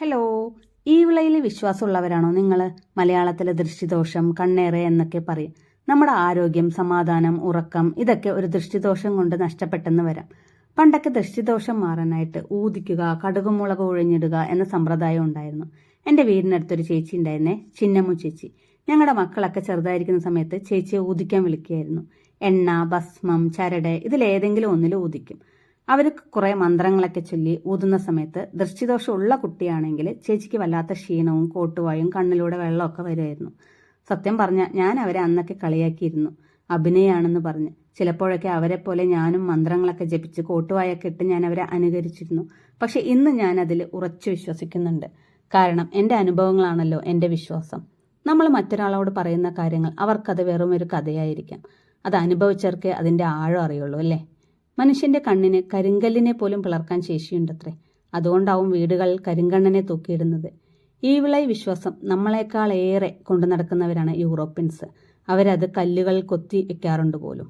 Hello, ഈ വിളയിൽ വിശ്വാസമുള്ളവരാണോ നിങ്ങൾ? മലയാളത്തിലെ ദൃഷ്ടിദോഷം, കണ്ണേറ് എന്നൊക്കെ പറയും. നമ്മുടെ ആരോഗ്യം, സമാധാനം, ഉറക്കം ഇതൊക്കെ ഒരു ദൃഷ്ടിദോഷം കൊണ്ട് നഷ്ടപ്പെട്ടെന്ന് വരാം. പണ്ടൊക്കെ ദൃഷ്ടിദോഷം മാറാനായിട്ട് ഊതിക്കുക, കടുകുമുളക് ഒഴിഞ്ഞിടുക എന്ന സമ്പ്രദായം ഉണ്ടായിരുന്നു. എൻ്റെ വീടിനടുത്തൊരു ചേച്ചി ഉണ്ടായിരുന്നേ, ചിന്നമ്മു ചേച്ചി. ഞങ്ങളുടെ മക്കളൊക്കെ ചെറുതായിരിക്കുന്ന സമയത്ത് ചേച്ചിയെ ഊതിക്കാൻ വിളിക്കുകയായിരുന്നു. എണ്ണ, ഭസ്മം, ചരട് ഇതിലേതെങ്കിലും ഒന്നിൽ ഊതിക്കും. അവർ കുറേ മന്ത്രങ്ങളൊക്കെ ചൊല്ലി ഊതുന്ന സമയത്ത് ദൃഷ്ടിദോഷമുള്ള കുട്ടിയാണെങ്കിൽ ചേച്ചിക്ക് വല്ലാത്ത ക്ഷീണവും കോട്ടുവായും കണ്ണിലൂടെ വെള്ളമൊക്കെ വരുമായിരുന്നു. സത്യം പറഞ്ഞാൽ ഞാൻ അവരെ അന്നൊക്കെ കളിയാക്കിയിരുന്നു, അഭിനയാണെന്ന് പറഞ്ഞ്. ചിലപ്പോഴൊക്കെ അവരെ പോലെ ഞാനും മന്ത്രങ്ങളൊക്കെ ജപിച്ച് കോട്ടുവായൊക്കെ ഇട്ട് ഞാൻ അവരെ അനുകരിച്ചിരുന്നു. പക്ഷെ ഇന്ന് ഞാൻ അതിൽ ഉറച്ചു വിശ്വസിക്കുന്നുണ്ട്. കാരണം എൻ്റെ അനുഭവങ്ങളാണല്ലോ എൻ്റെ വിശ്വാസം. നമ്മൾ മറ്റൊരാളോട് പറയുന്ന കാര്യങ്ങൾ അവർക്കത് വെറും ഒരു കഥയായിരിക്കാം. അത് അനുഭവിച്ചവർക്ക് അതിൻ്റെ ആഴം അറിയുള്ളൂ, അല്ലേ? മനുഷ്യന്റെ കണ്ണിന് കരിങ്കല്ലിനെ പോലും പിളർക്കാൻ ശേഷിയുണ്ടത്രേ. അതുകൊണ്ടാവും വീടുകളിൽ കരിങ്കണ്ണനെ തൂക്കിയിടുന്നത്. ഈ വിളൈ വിശ്വാസം നമ്മളെക്കാൾ ഏറെ കൊണ്ടു നടക്കുന്നവരാണ് യൂറോപ്യൻസ്. അവരത് കല്ലുകളിൽ കൊത്തി വെക്കാറുണ്ട് പോലും.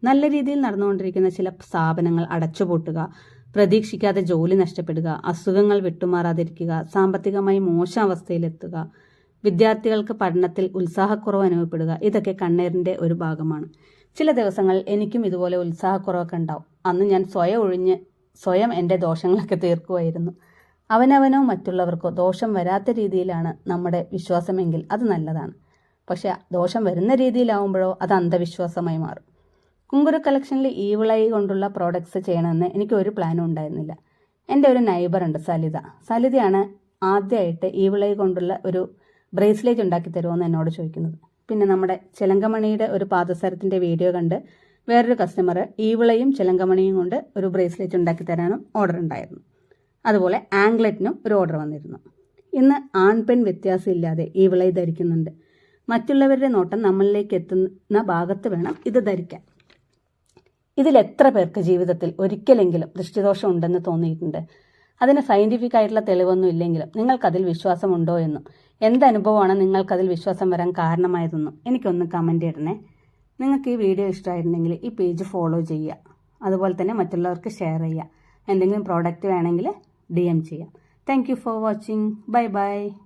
നല്ല രീതിയിൽ നടന്നുകൊണ്ടിരിക്കുന്ന ചില സ്ഥാപനങ്ങൾ അടച്ചുപൂട്ടുക, പ്രതീക്ഷിക്കാതെ ജോലി നഷ്ടപ്പെടുക, അസുഖങ്ങൾ വിട്ടുമാറാതിരിക്കുക, സാമ്പത്തികമായി മോശം അവസ്ഥയിലെത്തുക, വിദ്യാർത്ഥികൾക്ക് പഠനത്തിൽ ഉത്സാഹക്കുറവ് അനുഭവപ്പെടുക, ഇതൊക്കെ കണ്ണേറിന്റെ ഒരു ഭാഗമാണ്. ചില ദിവസങ്ങളിൽ എനിക്കും ഇതുപോലെ ഉത്സാഹക്കുറവൊക്കെ ഉണ്ടാവും. അന്ന് ഞാൻ സ്വയം എൻ്റെ ദോഷങ്ങളൊക്കെ തീർക്കുമായിരുന്നു. അവനവനോ മറ്റുള്ളവർക്കോ ദോഷം വരാത്ത രീതിയിലാണ് നമ്മുടെ വിശ്വാസമെങ്കിൽ അത് നല്ലതാണ്. പക്ഷെ ദോഷം വരുന്ന രീതിയിലാവുമ്പോഴോ അത് അന്ധവിശ്വാസമായി മാറും. കുങ്കുരു കളക്ഷനിൽ ഈ വിളൈ കൊണ്ടുള്ള പ്രോഡക്ട്സ് ചെയ്യണമെന്ന് എനിക്ക് ഒരു പ്ലാനും ഉണ്ടായിരുന്നില്ല. എൻ്റെ ഒരു നൈബർ ഉണ്ട്, സലിതയാണ് ആദ്യമായിട്ട് ഈ വിളൈ കൊണ്ടുള്ള ഒരു ബ്രേസ്ലെറ്റ് ഉണ്ടാക്കി തരുമോയെന്ന് എന്നോട് ചോദിക്കുന്നത്. പിന്നെ നമ്മുടെ ചിലങ്കമണിയുടെ ഒരു പാദസരത്തിൻ്റെ വീഡിയോ കണ്ട് വേറൊരു കസ്റ്റമർ ഈവിളയും ചിലങ്കമണിയും കൊണ്ട് ഒരു ബ്രേസ്ലെറ്റ് ഉണ്ടാക്കി തരാനും ഓർഡർ ഉണ്ടായിരുന്നു. അതുപോലെ ആംഗ്ലറ്റിനും ഒരു ഓർഡർ വന്നിരുന്നു. ഇന്ന് ആൺ പെൺ വ്യത്യാസമില്ലാതെ ഈവിള ധരിക്കുന്നുണ്ട്. മറ്റുള്ളവരുടെ നോട്ടം നമ്മളിലേക്ക് എത്തുന്ന ഭാഗത്ത് വേണം ഇത് ധരിക്കാൻ. ഇതിൽ എത്ര പേർക്ക് ജീവിതത്തിൽ ഒരിക്കലെങ്കിലും ദൃഷ്ടിദോഷം ഉണ്ടെന്ന് തോന്നിയിട്ടുണ്ട്? അതിന് സയന്റിഫിക് ആയിട്ടുള്ള തെളിവൊന്നും ഇല്ലെങ്കിലും നിങ്ങൾക്കതിൽ വിശ്വാസമുണ്ടോ എന്നും എന്തനുഭവമാണ് നിങ്ങൾക്കതിൽ വിശ്വാസം വരാൻ കാരണമായതെന്നും എനിക്കൊന്ന് കമൻറ്റ് ഇടണേ. നിങ്ങൾക്ക് ഈ വീഡിയോ ഇഷ്ടമായിരുന്നെങ്കിൽ ഈ പേജ് ഫോളോ ചെയ്യുക. അതുപോലെ തന്നെ മറ്റുള്ളവർക്ക് ഷെയർ ചെയ്യുക. എന്തെങ്കിലും പ്രോഡക്റ്റ് വേണമെങ്കിൽ DM ചെയ്യാം. Thank you for watching. Bye bye.